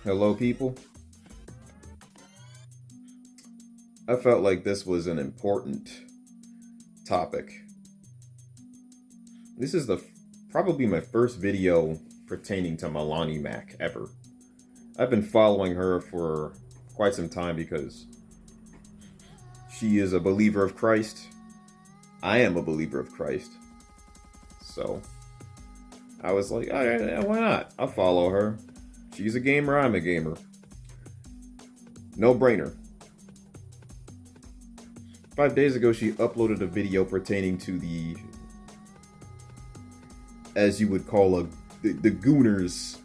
Hello, people. I felt like this was an important topic. This is probably my first video pertaining to Melanie Mac ever. I've been following her for quite some time because she is a believer of Christ. I am a believer of Christ. So I was like, why not? I'll follow her. She's a gamer, I'm a gamer. No brainer. 5 days ago, she uploaded a video pertaining to the, as you would call the gooners.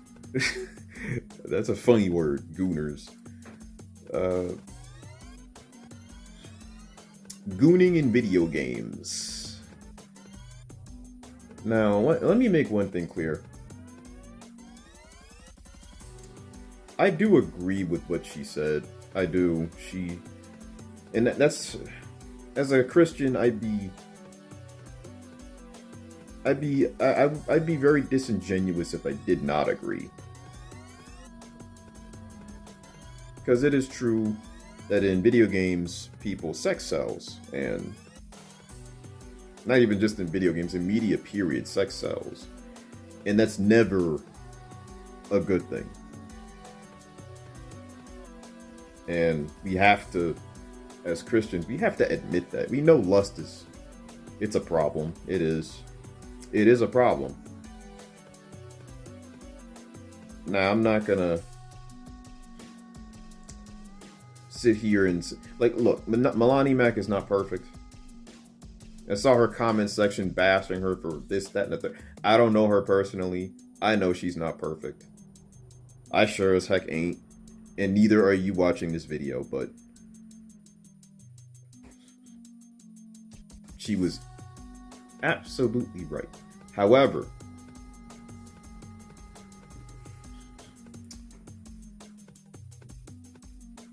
That's a funny word, gooners. Gooning in video games. Now, let me make one thing clear. I do agree with what she said. I do. And that's, as a Christian, I'd be very disingenuous if I did not agree. Because it is true that in video games, people sex sells, and not even just in video games, in media period, sex sells. And that's never a good thing. And we have to, as Christians, we have to admit that. We know lust it's a problem. It is a problem. Now, I'm not gonna sit here and, like, look, Melanie Mac is not perfect. I saw her comment section bashing her for this, that, and the third. I don't know her personally. I know she's not perfect. I sure as heck ain't. And neither are you watching this video, but she was absolutely right. However,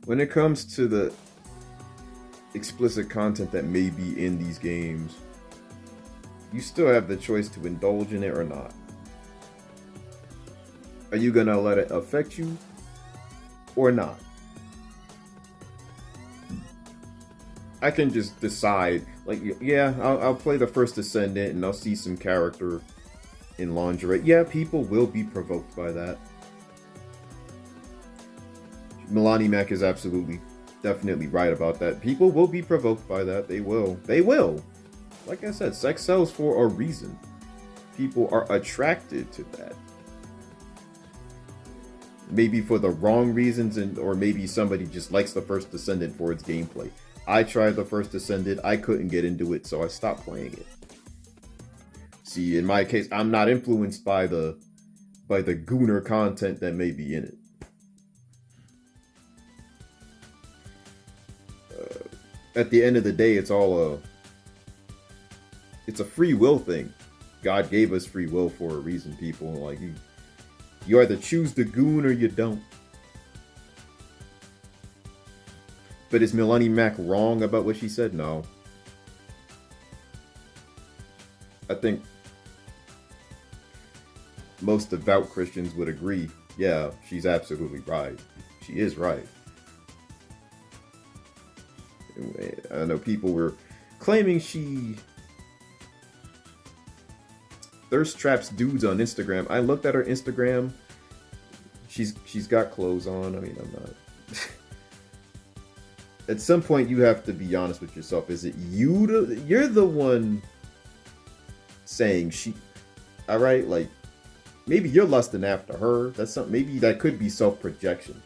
when it comes to the explicit content that may be in these games, you still have the choice to indulge in it or not. Are you gonna let it affect you or not? I can just decide, like, yeah, I'll play the first Descendant and I'll see some character in lingerie. Yeah, people will be provoked by that. Melanie Mac is definitely right about that. People will be provoked by that. They will. Like I said, sex sells for a reason. People are attracted to that. Maybe for the wrong reasons, or maybe somebody just likes the first Descendant for its gameplay. I tried the first Descendant, I couldn't get into it, so I stopped playing it. See, in my case, I'm not influenced by the gooner content that may be in it. At the end of the day, it's a free will thing. God gave us free will for a reason, people. Like, you either choose the goon or you don't. But is Melanie Mac wrong about what she said? No. I think most devout Christians would agree. Yeah, she's absolutely right. She is right. I know people were claiming she thirst traps dudes on Instagram. I looked at her Instagram. She's got clothes on. I mean, I'm not. At some point, you have to be honest with yourself. Is it you're the one saying she? All right, like, maybe you're lusting after her. That's something. Maybe that could be self-projection.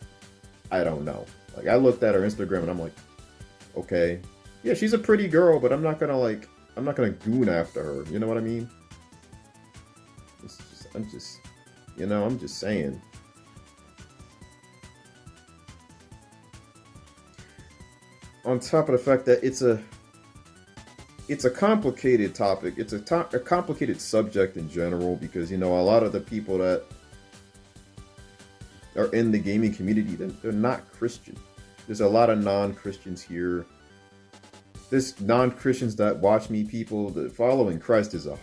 I don't know. Like, I looked at her Instagram and I'm like, okay, yeah, she's a pretty girl, but I'm not gonna goon after her. You know what I mean? I'm just saying. On top of the fact that it's a complicated topic. It's a complicated subject in general, because, you know, a lot of the people that are in the gaming community, they're not Christian. There's a lot of non-Christians here. There's non-Christians that watch me, people. That following Christ is a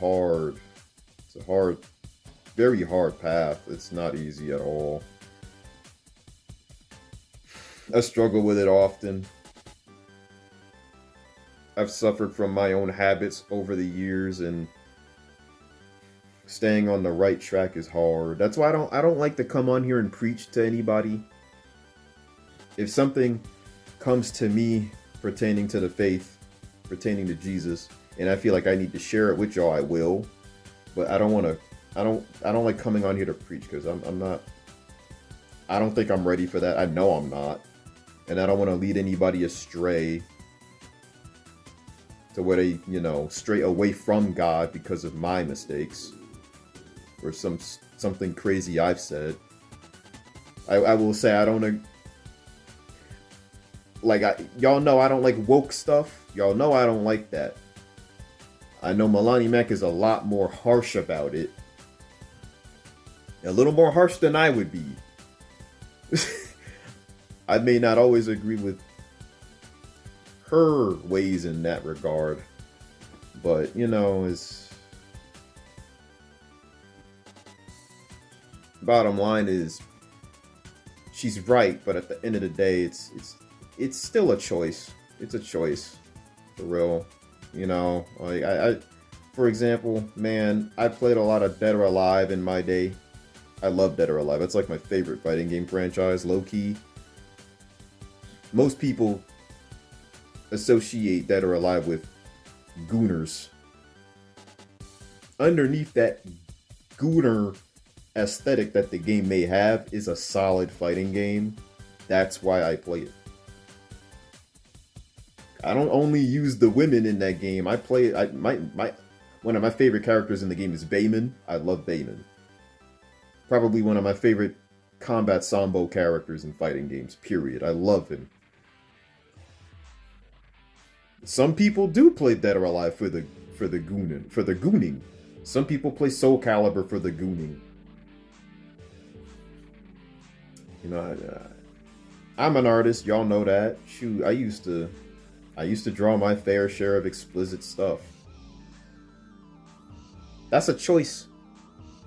very hard path. It's not easy at all. I struggle with it often. I've suffered from my own habits over the years, and staying on the right track is hard. That's why I don't like to come on here and preach to anybody. If something comes to me pertaining to the faith, pertaining to Jesus, and I feel like I need to share it with y'all, I will. But I don't want to. I don't like coming on here to preach, because I'm not. I don't think I'm ready for that. I know I'm not, and I don't want to lead anybody astray to where they, stray away from God because of my mistakes or something crazy I've said. I will say I don't y'all know I don't like woke stuff. Y'all know I don't like that. I know Melanie Mac is a lot more harsh about it. A little more harsh than I would be. I may not always agree with her ways in that regard, but it's bottom line is she's right, but at the end of the day, it's still a choice. It's a choice, for real. I for example, man, I played a lot of Dead or Alive in my day. I love Dead or Alive. It's like my favorite fighting game franchise, low key. Most people associate Dead or Alive with gooners. Underneath that gooner aesthetic that the game may have is a solid fighting game. That's why I play it. I don't only use the women in that game. I play it. One of my favorite characters in the game is Bayman. I love Bayman. Probably one of my favorite combat sambo characters in fighting games. Period. I love him. Some people do play Dead or Alive for the gooning. Some people play Soul Calibur for the gooning. I'm an artist. Y'all know that. Shoot, I used to draw my fair share of explicit stuff. That's a choice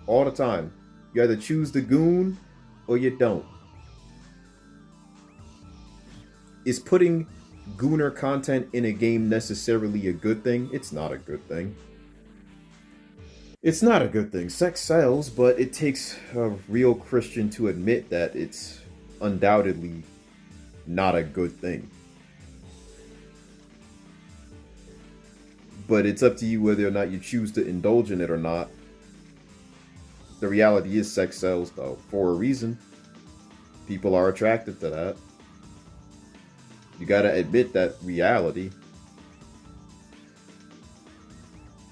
all the time. You either choose the goon or you don't. Is putting gooner content in a game necessarily a good thing? It's not a good thing. It's not a good thing. Sex sells, but it takes a real Christian to admit that it's undoubtedly not a good thing. But it's up to you whether or not you choose to indulge in it or not. The reality is sex sells, though, for a reason. People are attracted to that. You gotta admit that reality.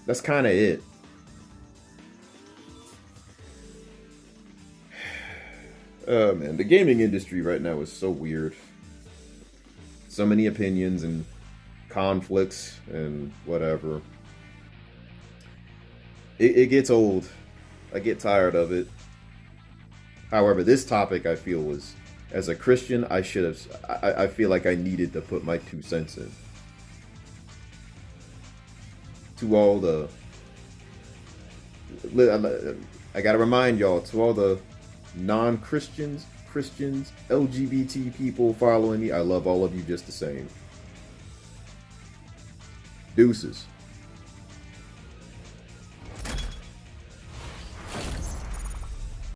That's kind of it. Oh man, the gaming industry right now is so weird. So many opinions and conflicts and whatever. It gets old. I get tired of it. However, this topic I feel was, as a Christian, I feel like I needed to put my 2 cents in. To all the, I gotta remind y'all, to all the non-Christians, Christians, LGBT people following me, I love all of you just the same. Deuces.